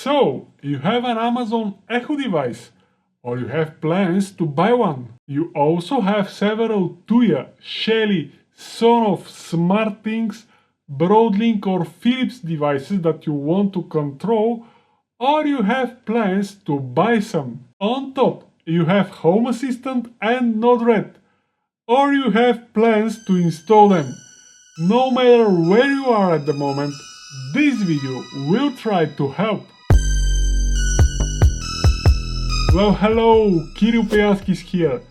So, you have an Amazon Echo device, or you have plans to buy one. You also have several Tuya, Shelly, Sonoff, SmartThings, Broadlink or Philips devices that you want to control, or you have plans to buy some. On top, you have Home Assistant and Node-RED, or you have plans to install them. No matter where you are at the moment, this video will try to help. Well, hello, KPeyanski here.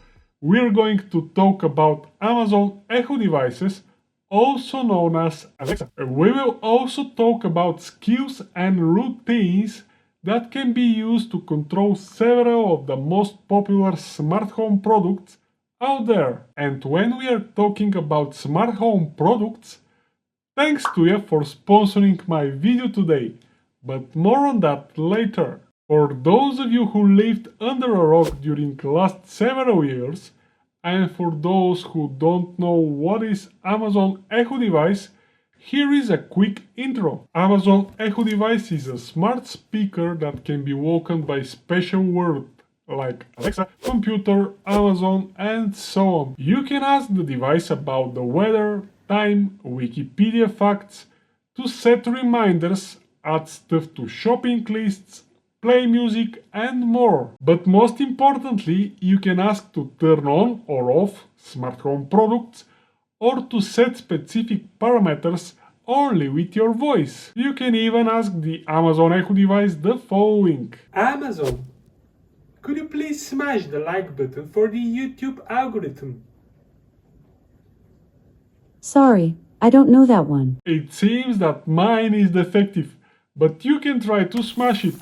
We're going to talk about Amazon Echo devices, also known as Alexa. We will also talk about skills and routines that can be used to control several of the most popular smart home products out there. And when we are talking about smart home products, thanks Tuya for sponsoring my video today, but more on that later. For those of you who lived under a rock during the last several years, and for those who don't know what is Amazon Echo device, here is a quick intro. Amazon Echo device is a smart speaker that can be woken by special words like Alexa, computer, Amazon, and so on. You can ask the device about the weather, time, Wikipedia facts, to set reminders, add stuff to shopping lists, play music, and more. But most importantly, you can ask to turn on or off smart home products, or to set specific parameters only with your voice. You can even ask the Amazon Echo device the following. Amazon, could you please smash the like button for the YouTube algorithm? Sorry, I don't know that one. It seems that mine is defective, but you can try to smash it.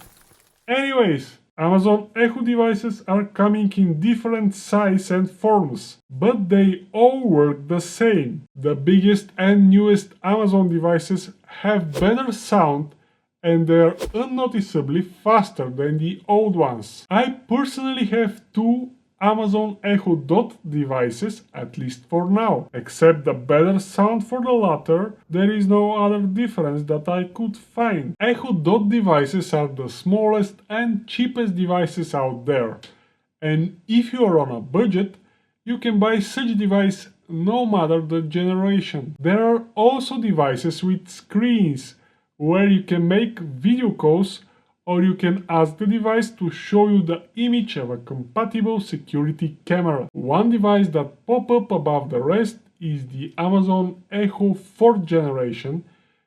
Anyways, Amazon Echo devices are coming in different sizes and forms, but they all work the same. The biggest and newest Amazon devices have better sound and they are unnoticeably faster than the old ones. I personally have two Amazon Echo Dot devices, at least for now. Except the better sound for the latter, there is no other difference that I could find. Echo Dot devices are the smallest and cheapest devices out there. And if you are on a budget, you can buy such device no matter the generation. There are also devices with screens, where you can make video calls, or you can ask the device to show you the image of a compatible security camera. One device that pops up above the rest is the Amazon Echo 4th generation,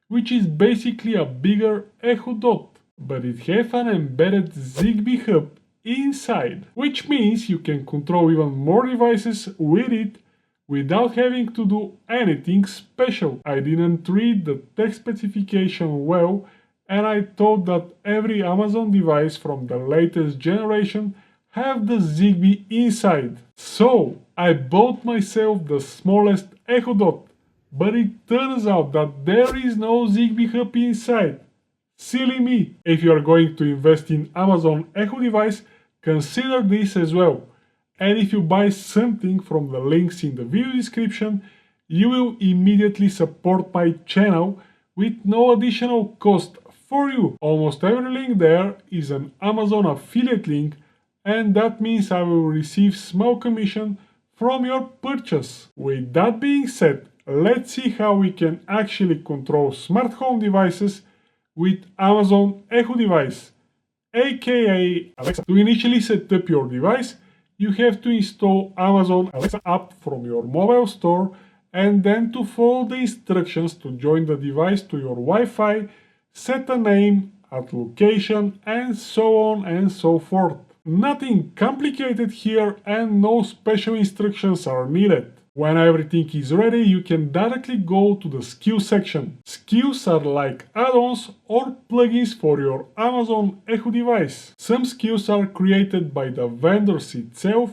which is basically a bigger Echo Dot, but it has an embedded ZigBee hub inside, which means you can control even more devices with it without having to do anything special. I didn't read the tech specification well, and I thought that every Amazon device from the latest generation have the ZigBee inside. So I bought myself the smallest Echo Dot, but it turns out that there is no ZigBee hub inside. Silly me! If you are going to invest in Amazon Echo device, consider this as well. And if you buy something from the links in the video description, you will immediately support my channel with no additional cost for you. Almost every link there is an Amazon affiliate link, and that means I will receive small commission from your purchase. With that being said, let's see how we can actually control smart home devices with Amazon Echo device, aka Alexa. To initially set up your device, you have to install Amazon Alexa app from your mobile store, and then to follow the instructions to join the device to your Wi-Fi, set a name, add location, and so on and so forth. Nothing complicated here and no special instructions are needed. When everything is ready, you can directly go to the skills section. Skills are like add-ons or plugins for your Amazon Echo device. Some skills are created by the vendors itself,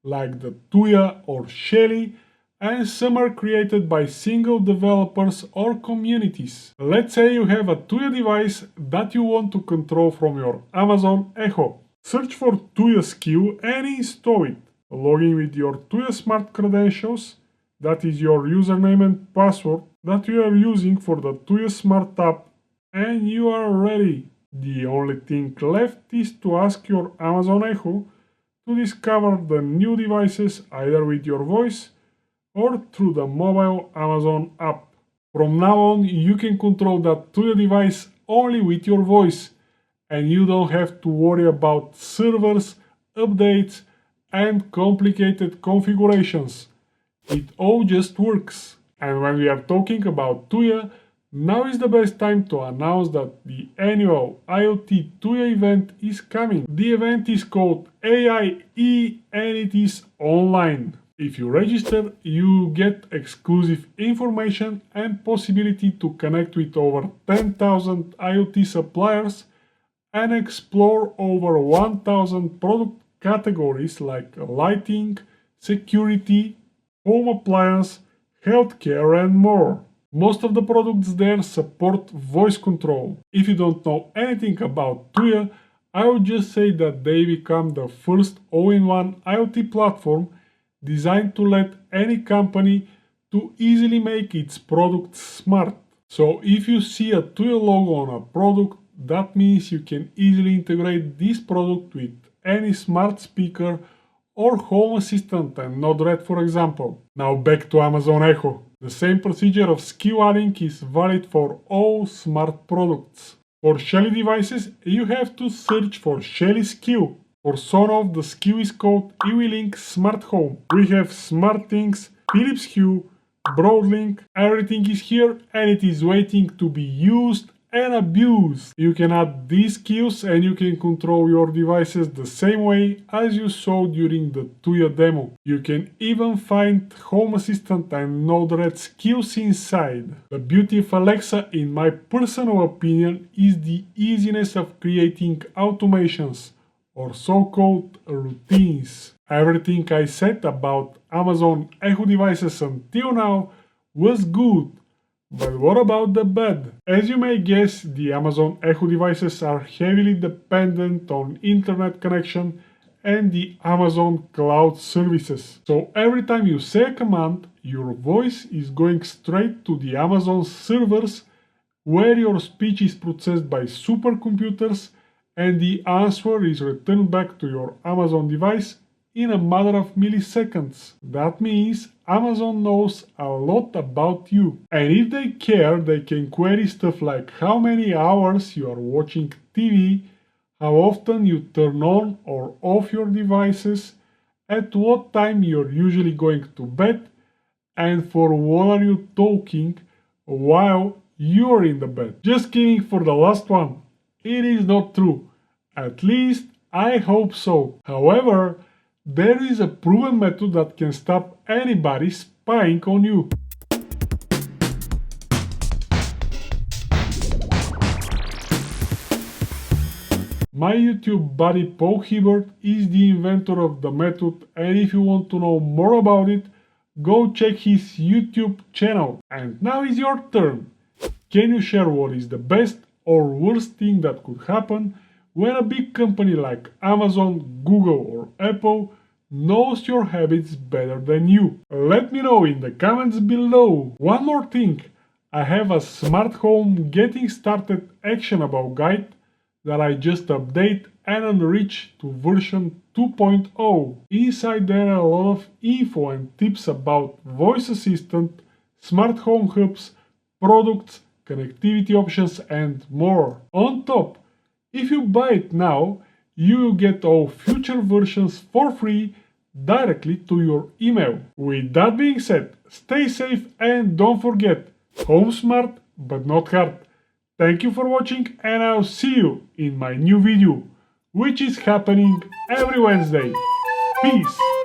like the Tuya or Shelly, and some are created by single developers or communities. Let's say you have a Tuya device that you want to control from your Amazon Echo. Search for Tuya skill and install it. Log in with your Tuya Smart credentials, that is your username and password that you are using for the Tuya Smart app, and you are ready. The only thing left is to ask your Amazon Echo to discover the new devices either with your voice or through the mobile Amazon app. From now on, you can control that Tuya device only with your voice, and you don't have to worry about servers, updates, and complicated configurations. It all just works. And when we are talking about Tuya, now is the best time to announce that the annual IoT Tuya event is coming. The event is called AIE and it is online. If you register, you get exclusive information and possibility to connect with over 10,000 IoT suppliers and explore over 1,000 product categories like lighting, security, home appliance, healthcare and more. Most of the products there support voice control. If you don't know anything about Tuya, I would just say that they become the first all-in-one IoT platform designed to let any company to easily make its products smart. So if you see a Tuya logo on a product, that means you can easily integrate this product with any smart speaker or home assistant and Node RED, for example. Now back to Amazon Echo. The same procedure of skill adding is valid for all smart products. For Shelly devices, you have to search for Shelly skill. For Sonos, the skill is called EWLink Smart Home. We have SmartThings, Philips Hue, Broadlink, everything is here and it is waiting to be used and abused. You can add these skills and you can control your devices the same way as you saw during the Tuya demo. You can even find Home Assistant and Node RED skills inside. The beauty of Alexa, in my personal opinion, is the easiness of creating automations, or so-called routines. Everything I said about Amazon Echo devices until now was good. But what about the bad? As you may guess, the Amazon Echo devices are heavily dependent on internet connection and the Amazon cloud services. So every time you say a command, your voice is going straight to the Amazon servers where your speech is processed by supercomputers and the answer is returned back to your Amazon device in a matter of milliseconds. That means Amazon knows a lot about you. And if they care, they can query stuff like how many hours you are watching TV, how often you turn on or off your devices, at what time you're usually going to bed, and for what are you talking while you're in the bed. Just kidding for the last one. It is not true. At least I hope so. However, there is a proven method that can stop anybody spying on you. My YouTube buddy Paul Hibbert is the inventor of the method, and if you want to know more about it, go check his YouTube channel. And now is your turn. Can you share what is the best or worst thing that could happen when a big company like Amazon, Google or Apple knows your habits better than you? Let me know in the comments below. One more thing, I have a smart home getting started actionable guide that I just update and enrich to version 2.0. Inside there are a lot of info and tips about voice assistant, smart home hubs, products, connectivity options and more. On top, if you buy it now, you will get all future versions for free directly to your email. With that being said, stay safe and don't forget, home smart but not hard. Thank you for watching and I'll see you in my new video, which is happening every Wednesday. Peace!